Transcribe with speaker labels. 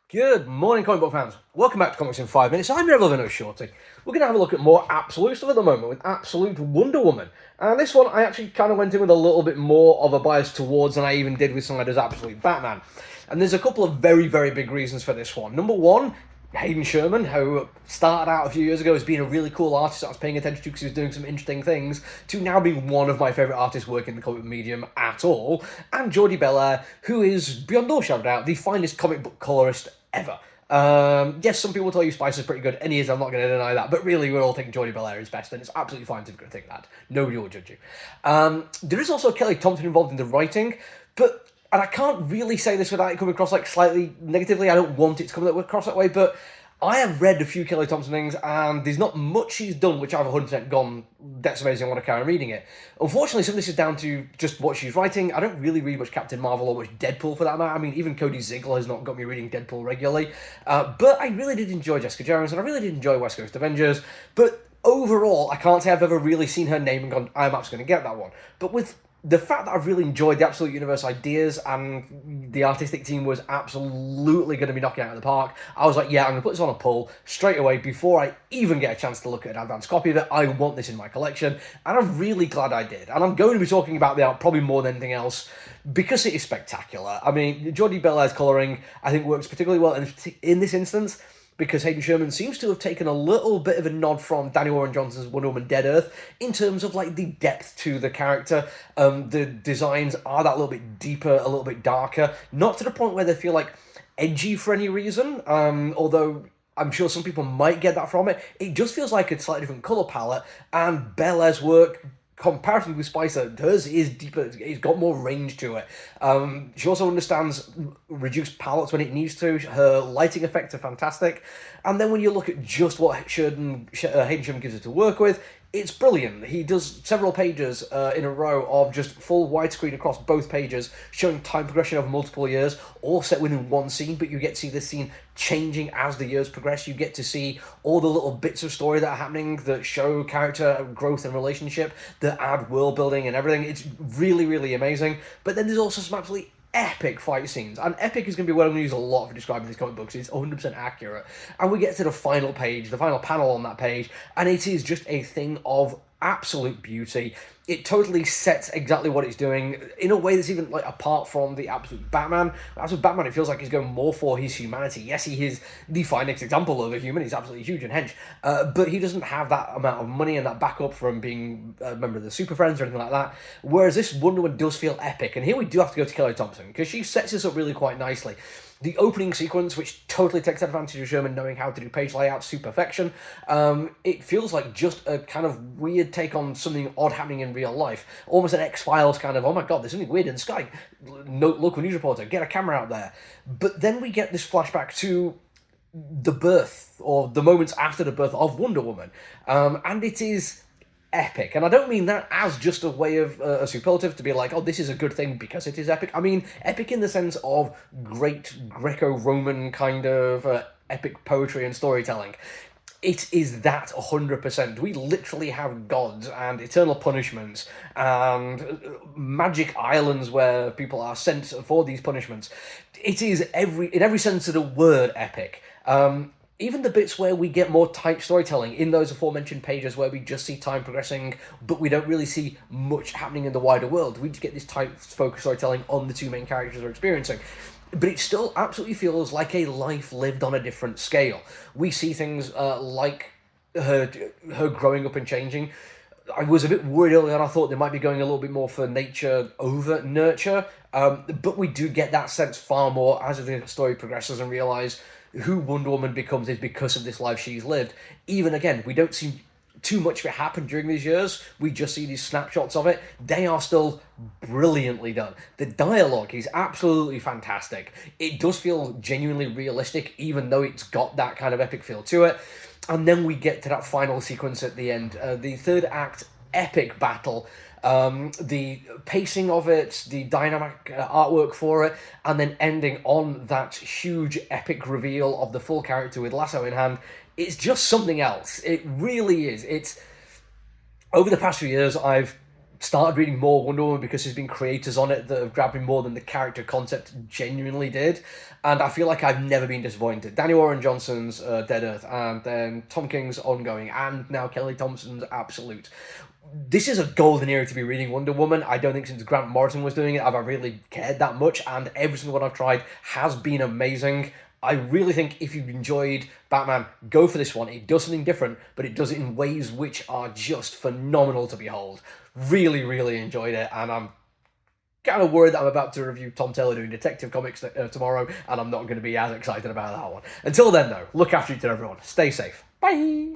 Speaker 1: Good morning, comic book fans. Welcome back to Comics in 5 Minutes. I'm your Evelyn Shorty. We're going to have a look at more absolute stuff at the moment with Absolute Wonder Woman. And this one I actually kind of went in with a little bit more of a bias towards than I even did with something like does Absolute Batman. And there's a couple of very, very big reasons for this one. Number one, Hayden Sherman, who started out a few years ago as being a really cool artist that I was paying attention to because he was doing some interesting things, to now being one of my favourite artists working in the comic book medium at all, and Jordie Bellaire, who is, beyond all shadow of doubt, the finest comic book colourist ever. Yes, some people tell you Spicer's pretty good, and he is, I'm not going to deny that, but really we all think Jordie Bellaire is best, and it's absolutely fine to think that. Nobody will judge you. There is also Kelly Thompson involved in the writing, but and I can't really say this without it coming across like slightly negatively. I don't want it to come across that way, but I have read a few Kelly Thompson things, and there's not much she's done which I've 100% gone, that's amazing, I want to carry on reading it. Unfortunately, some of this is down to just what she's writing. I don't really read much Captain Marvel or much Deadpool for that matter. I mean, even Cody Ziegler has not got me reading Deadpool regularly. But I really did enjoy Jessica Jones, and I really did enjoy West Coast Avengers. But overall, I can't say I've ever really seen her name and gone, I'm absolutely going to get that one. But with the fact that I've really enjoyed the Absolute Universe ideas and the artistic team was absolutely going to be knocking out of the park, I was like, yeah, I'm going to put this on a pull straight away before I even get a chance to look at an advanced copy of it. I want this in my collection, and I'm really glad I did. And I'm going to be talking about the art probably more than anything else because it is spectacular. I mean, Jordie Bellaire's colouring, I think, works particularly well in this instance, because Hayden Sherman seems to have taken a little bit of a nod from Danny Warren Johnson's Wonder Woman Dead Earth in terms of like the depth to the character. The designs are that little bit deeper, a little bit darker, not to the point where they feel like edgy for any reason, although I'm sure some people might get that from it. It just feels like a slightly different colour palette, and Bellaire's work, comparatively with Spicer, hers is deeper, it's got more range to it. She also understands reduced palettes when it needs to. Her lighting effects are fantastic. And then when you look at just what Hayden Sherman gives her to work with, it's brilliant. He does several pages in a row of just full widescreen across both pages, showing time progression over multiple years, all set within one scene, but you get to see this scene changing as the years progress. You get to see all the little bits of story that are happening that show character growth and relationship, that add world building and everything. It's really, really amazing. But then there's also some absolutely epic fight scenes, and epic is going to be what I'm going to use a lot for describing these comic books. It's 100% accurate, and we get to the final page, the final panel on that page, and it is just a thing of absolute beauty. It totally sets exactly what it's doing in a way that's even like apart from the Absolute Batman. Absolute Batman, it feels like he's going more for his humanity. Yes, he is the finest example of a human. He's absolutely huge and hench, but he doesn't have that amount of money and that backup from being a member of the Super Friends or anything like that. Whereas this Wonder Woman does feel epic, and here we do have to go to Kelly Thompson because she sets this up really quite nicely. The opening sequence, which totally takes advantage of Sherman knowing how to do page layouts to perfection, it feels like just a kind of weird take on something odd happening in real life. Almost an X-Files kind of, oh my god, there's something weird in the sky. Local news reporter, get a camera out there. But then we get this flashback to the birth, or the moments after the birth of Wonder Woman. And it is epic, and I don't mean that as just a way of a superlative to be like, oh, this is a good thing because it is epic. I mean epic in the sense of great Greco-Roman kind of epic poetry and storytelling. It is that 100%. We literally have gods and eternal punishments and magic islands where people are sent for these punishments. It is in every sense of the word epic. Even the bits where we get more tight storytelling in those aforementioned pages where we just see time progressing, but we don't really see much happening in the wider world. We just get this tight, focused storytelling on the two main characters we're experiencing. But it still absolutely feels like a life lived on a different scale. We see things like her growing up and changing. I was a bit worried early on. I thought they might be going a little bit more for nature over nurture, but we do get that sense far more as the story progresses and realise who Wonder Woman becomes is because of this life she's lived. Even again, we don't see too much of it happen during these years. We just see these snapshots of it. They are still brilliantly done. The dialogue is absolutely fantastic. It does feel genuinely realistic, even though it's got that kind of epic feel to it. And then we get to that final sequence at the end. The third act epic battle. The pacing of it, the dynamic artwork for it, and then ending on that huge epic reveal of the full character with lasso in hand. It's just something else. It really is. It's over the past few years, I've started reading more Wonder Woman because there's been creators on it that have grabbed me more than the character concept genuinely did, and I feel like I've never been disappointed. Danny Warren Johnson's Dead Earth, and then Tom King's Ongoing, and now Kelly Thompson's Absolute. This is a golden era to be reading Wonder Woman. I don't think since Grant Morrison was doing it have I really cared that much, and every single one I've tried has been amazing. I really think if you've enjoyed Batman, go for this one. It does something different, but it does it in ways which are just phenomenal to behold. Really, really enjoyed it, and I'm kind of worried that I'm about to review Tom Taylor doing Detective Comics tomorrow, and I'm not going to be as excited about that one. Until then, though, look after each other, everyone. Stay safe. Bye!